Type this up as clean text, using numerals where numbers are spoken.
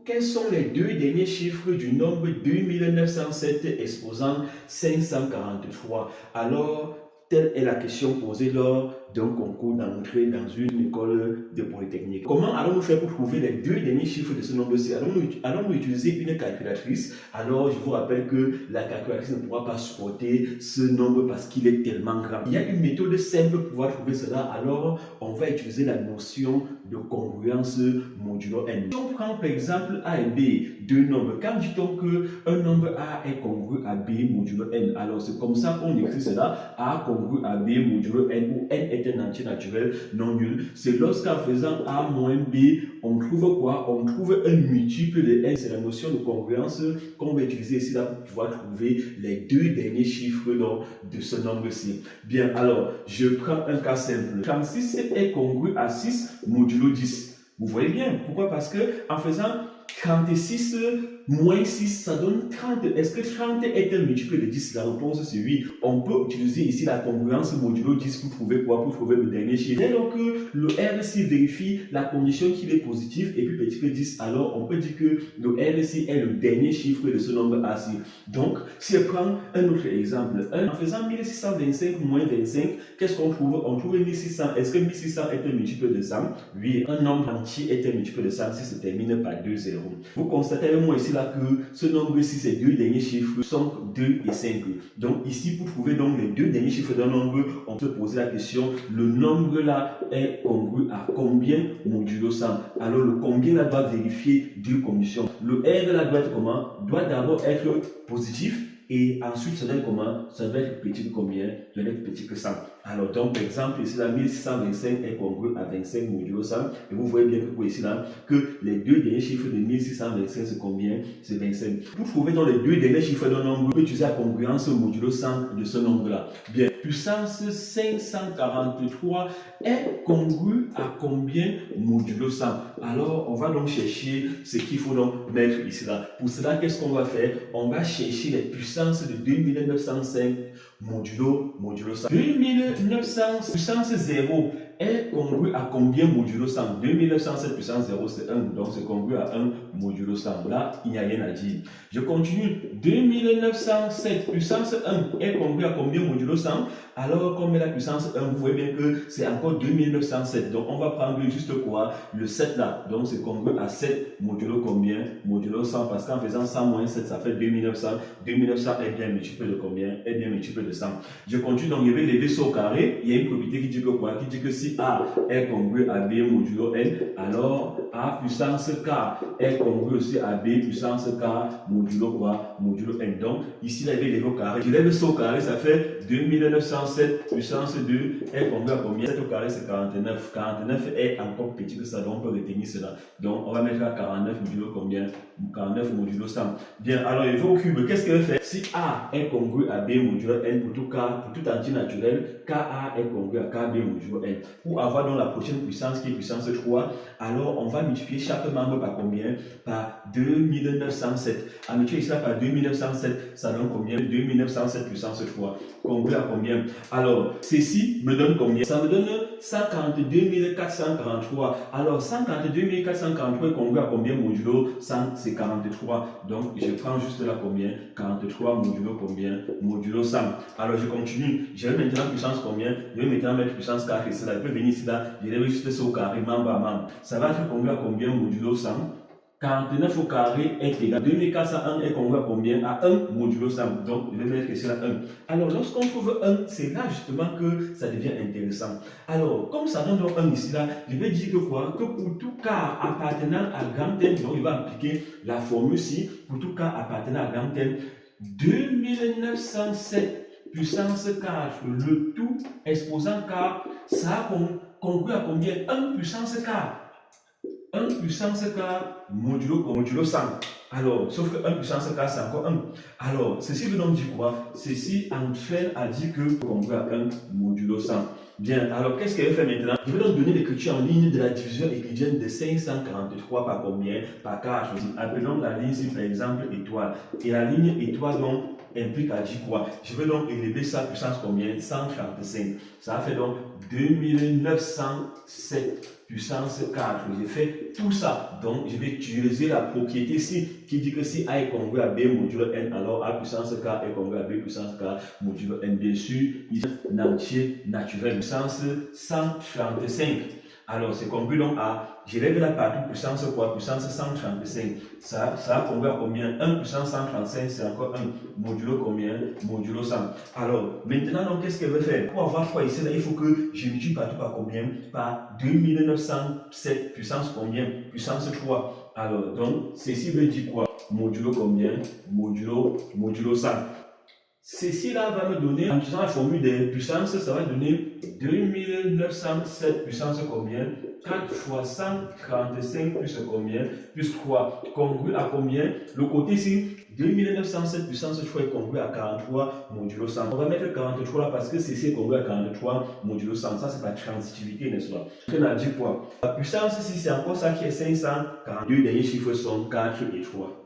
quels sont les deux derniers chiffres du nombre 2907 exposant 543? Alors, telle est la question posée lors d'un concours d'entrée dans une école de polytechnique. Comment allons-nous faire pour trouver les deux derniers chiffres de ce nombre-ci? Allons-nous utiliser une calculatrice? Alors, je vous rappelle que la calculatrice ne pourra pas supporter ce nombre parce qu'il est tellement grand. Il y a une méthode simple pour pouvoir trouver cela. Alors, on va utiliser la notion de congruence modulo n. Si on prend par exemple A et B, deux nombres, quand dit-on qu'un nombre A est congru à B modulo n? Alors, c'est comme ça qu'on écrit cela, A congru à B modulo n, où n est un entier naturel non nul. C'est lorsqu'en faisant A moins B, on trouve quoi? On trouve un multiple de n. C'est la notion de congruence qu'on va utiliser ici là pour pouvoir trouver les deux derniers chiffres de ce nombre-ci. Bien, alors, je prends un cas simple. 36 est congru à 6 modulo 10. Vous voyez bien. Pourquoi? Parce que en faisant 36 moins 6, ça donne 30. Est-ce que 30 est un multiple de 10? La réponse c'est oui. On peut utiliser ici la congruence modulo 10 pour trouver quoi? Pour trouver le dernier chiffre. Dès lors que le RC vérifie la condition qu'il est positif et plus petit que 10, alors on peut dire que le RC est le dernier chiffre de ce nombre A-ci. Donc, si je prends un autre exemple, en faisant 1625 moins 25, qu'est-ce qu'on trouve? On trouve 1600. Est-ce que 1600 est un multiple de 100? Oui, un nombre entier est un multiple de 100 si se termine par 2 zéros. Vous constatez avec moi ici là que ce nombre-ci, ces deux derniers chiffres sont 2 et 5. Donc ici, pour trouver donc les deux derniers chiffres d'un nombre, on peut poser la question, le nombre là est congru à combien modulo 100? Alors le combien là doit vérifier deux conditions. Le R là doit être comment? Doit d'abord être positif. Et ensuite, ça doit être comment? Ça doit être petit que combien? Ça doit être petit que 100. Alors, donc, par exemple, ici, là, 1625 est congru à 25 modulo 100. Et vous voyez bien que pour ici, là, que les deux derniers chiffres de 1625, c'est combien? C'est 25. Pour trouver dans les deux derniers chiffres d'un nombre, on peut utiliser la congruence modulo 100 de ce nombre-là. Bien, puissance 543 est congrue à combien modulo 100? Alors, on va donc chercher ce qu'il faut donc mettre ici, là. Pour cela, qu'est-ce qu'on va faire? On va chercher les puissances de 2905 modulo 100. 2900 puissance 0 est congru à combien modulo 100? 2907 puissance 0 c'est 1, donc c'est congru à 1 modulo 100. Là, il n'y a rien à dire. Je continue. 2907 puissance 1 est congru à combien modulo 100? Alors, comme la puissance 1, vous voyez bien que c'est encore 2907. Donc, on va prendre juste quoi? Le 7 là. Donc, c'est congru à 7 modulo combien? Modulo 100. Parce qu'en faisant 100 moins 7, ça fait 2900. 2900 est bien multiple de combien? Est bien multiple de 100. Je continue. Donc, je vais lever ça au carré. Il y a une propriété qui dit que quoi? Qui dit que si A est congru à B modulo N, alors A puissance K est congru aussi à B puissance K modulo quoi? Modulo N. Donc, ici, là, je vais lever au carré. Je lève ça au carré, ça fait 2907 puissance 2 est congru à combien? 7 au carré, c'est 49. 49 est encore petit que ça, donc on peut retenir cela. Donc, on va mettre à 49 modulo combien? 49 modulo 100. Bien, alors, il faut au cube. Qu'est-ce qu'elle fait? Si A est congru à B modulo N pour tout K, pour tout entier naturel, KA est congru à KB modulo N. Pour avoir donc la prochaine puissance qui est puissance 3, alors on va multiplier chaque membre par combien? Par 2907. À multiplier ça par 2907, ça donne combien? 2907 puissance 3. Congru à combien? Alors, ceci me donne combien? Ça me donne 142 443. Alors, 142 443 est congru à combien modulo 100? C'est 43. Donc, je prends juste là combien? 43 modulo combien? Modulo 100. Alors, je continue. Je vais maintenant puissance combien? Je vais maintenant mettre puissance 4 ici là. Je peux venir ici là. Je vais juste ça au carré, membre à membre. Ça va être congru à combien modulo 100? 49 au carré est égal. 2401 est congru à combien? À 1 modulo 100. Donc, je vais mettre ici là 1. Alors, lorsqu'on trouve 1, c'est là justement que ça devient intéressant. Alors, comme ça donne donc 1 ici là, je vais dire que quoi? Que pour tout cas appartenant à grand N, donc il va appliquer la formule-ci, pour tout cas appartenant à grand N, 2907 puissance 4, le tout exposant K, ça a congru à combien? 1 puissance K. 1 puissance K modulo 100. Alors, sauf que 1 puissance K, c'est encore 1. Alors, ceci veut donc dire quoi? Ceci entraîne à dire que congru à 1 modulo 100. Bien, alors qu'est-ce qu'elle fait maintenant? Je vais donc donner l'écriture en ligne de la division euclidienne de 543 par combien? Par K. Appelons la ligne ici par exemple étoile. Et la ligne étoile donc implique à dire quoi? Je vais donc élever sa puissance combien? 135. Ça fait donc 2907 puissance 4. J'ai fait tout ça. Donc, je vais utiliser la propriété ici qui dit que si A est congru à B modulo N, alors A puissance K est congru à B puissance K modulo N. Bien sûr, ici, un entier naturel puissance 135. Alors, c'est congru donc à, j'élève la partie puissance quoi? Puissance 135. Ça a congru à combien? 1 puissance 135, c'est encore 1. Modulo combien? Modulo 100. Alors, maintenant, donc, qu'est-ce qu'elle veut faire? Pour avoir quoi ici, là, il faut que je multiplie partout par combien? Par 2907 puissance combien? Puissance 3. Alors, donc, ceci veut dire quoi? Modulo combien? Modulo 100. Ceci là va me donner, en utilisant la formule des puissances, ça va donner 2907 puissance combien? 4 fois 135 plus combien? Plus 3. Congru à combien? Le côté ici, 2907 puissance 3 est congru à 43 modulo 100. On va mettre 43 là parce que ceci est congru à 43 modulo 100. Ça, c'est pas transitivité, n'est-ce pas? On a dit quoi? La puissance ici, c'est encore ça qui est 542. Les derniers chiffres sont 4 et 3.